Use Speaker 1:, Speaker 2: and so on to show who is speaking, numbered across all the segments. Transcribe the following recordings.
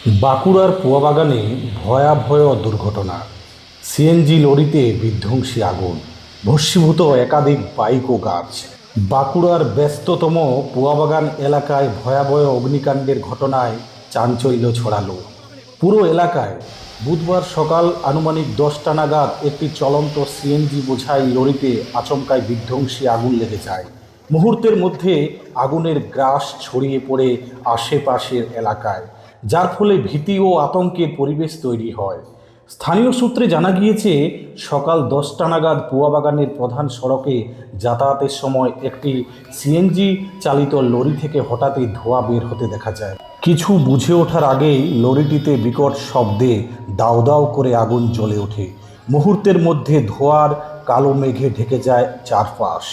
Speaker 1: বাঁকুড়ার পুয়াবাগানে ভয়াবহ দুর্ঘটনা। সিএনজি লরিতে বিধ্বংসী আগুন, ভস্মীভূত একাধিক বাইক ও গাছ। বাঁকুড়ার ব্যস্ততম পুয়াবাগান এলাকায় ভয়াবহ অগ্নিকাণ্ডের ঘটনায় চাঞ্চল্য ছড়ালো পুরো এলাকায়। বুধবার সকাল আনুমানিক 10টা নাগাদ একটি চলন্ত সিএনজি বোঝাই লরিতে আচমকায় বিধ্বংসী আগুন লেগে যায়। মুহূর্তের মধ্যে আগুনের গ্রাস ছড়িয়ে পড়ে আশেপাশের এলাকায়, যার ফলে ভীতি ও আতঙ্কের পরিবেশ তৈরি হয়। স্থানীয় সূত্রে জানা গিয়েছে, সকাল 10টা নাগাদ পুয়াবাগানের প্রধান সড়কে যাতায়াতের সময় একটি সিএনজি চালিত লরি থেকে হঠাৎই ধোঁয়া বের হতে দেখা যায়। কিছু বুঝে ওঠার আগেই লরিটিতে বিকট শব্দে দাউ দাউ করে আগুন জ্বলে ওঠে। মুহূর্তের মধ্যে ধোঁয়ার কালো মেঘে ঢেকে যায় চারপাশ।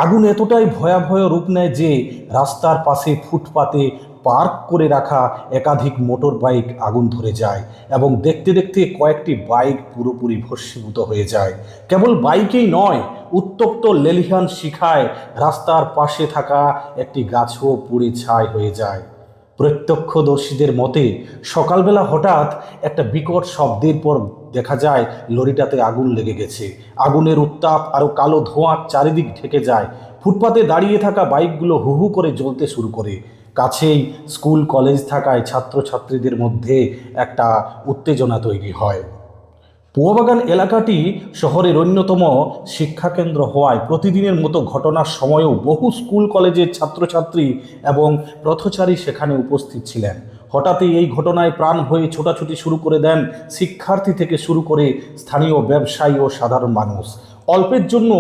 Speaker 1: আগুন এতটাই ভয়াবহ রূপ নেয় যে রাস্তার পাশে ফুটপাতে পার্ক করে রাখা একাধিক মোটর বাইক আগুন ধরে যায় এবং দেখতে দেখতে কয়েকটি বাইক পুরোপুরি ভস্মীভূত হয়ে যায়। কেবল বাইকেই নয়, উত্তপ্ত লেলিহান শিখায় রাস্তার পাশে থাকা একটি গাছও পুড়ে ছাই হয়ে যায়। প্রত্যক্ষদর্শীদের মতে, সকালবেলা হঠাৎ একটা বিকট শব্দের পর দেখা যায় লরিটাতে আগুন লেগে গেছে। আগুনের উত্তাপ আরও কালো ধোঁয়া চারিদিক ঢেকে যায়। ফুটপাতে দাঁড়িয়ে থাকা বাইকগুলো হু হু করে জ্বলতে শুরু করে। কাছেই স্কুল কলেজ থাকায় ছাত্রছাত্রীদের মধ্যে একটা উত্তেজনা তৈরি হয়। পুয়াবাগান এলাকাটি শহরের অন্যতম শিক্ষাকেন্দ্র হওয়ায় প্রতিদিনের মতো ঘটনার সময়েও বহু স্কুল কলেজের ছাত্রছাত্রী এবং পথচারী সেখানে উপস্থিত ছিলেন। হঠাৎই এই ঘটনায় প্রাণ ভয়ে ছোটাছুটি শুরু করে দেন শিক্ষার্থী থেকে শুরু করে স্থানীয় ব্যবসায়ী ও সাধারণ মানুষ। অল্পের জন্য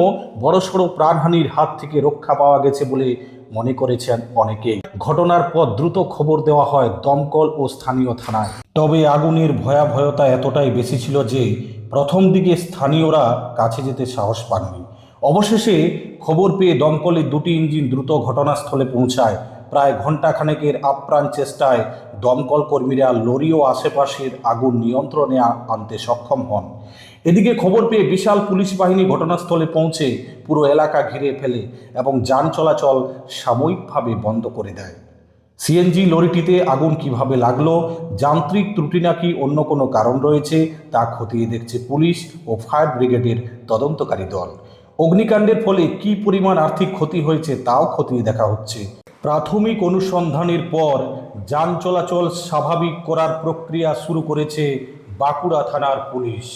Speaker 1: বড়সড় প্রাণহানির হাত থেকে রক্ষা পাওয়া গেছে বলে মনে করেছেন অনেকেই। ঘটনার পর দ্রুত খবর দেওয়া হয় দমকল ও স্থানীয় থানায়। তবে আগুনের ভয়াবহতা এতটাই বেশি ছিল যে প্রথম দিকে স্থানীয়রা কাছে যেতে সাহস পাননি। অবশেষে খবর পেয়ে দমকলের 2টি ইঞ্জিন দ্রুত ঘটনাস্থলে পৌঁছায়। প্রায় ঘণ্টাখানেকের আপ্রাণ চেষ্টায় দমকল কর্মীরা লরি ও আশেপাশের আগুন নিয়ন্ত্রণে আনতে সক্ষম হন। এদিকে খবর পেয়ে বিশাল পুলিশ বাহিনী ঘটনাস্থলে পৌঁছে পুরো এলাকা ঘিরে ফেলে এবং যান চলাচল সাময়িকভাবে বন্ধ করে দেয়। সিএনজি লরিটিতে আগুন কিভাবে লাগলো, যান্ত্রিক ত্রুটি নাকি অন্য কোনো কারণ রয়েছে, তা খতিয়ে দেখছে পুলিশ ও ফায়ার ব্রিগেডের তদন্তকারী দল। অগ্নিকাণ্ডের ফলে কী পরিমাণ আর্থিক ক্ষতি হয়েছে তাও খতিয়ে দেখা হচ্ছে। প্রাথমিক অনুসন্ধানের পর যান চলাচল স্বাভাবিক করার প্রক্রিয়া শুরু করেছে বাঁকুড়া থানার পুলিশ।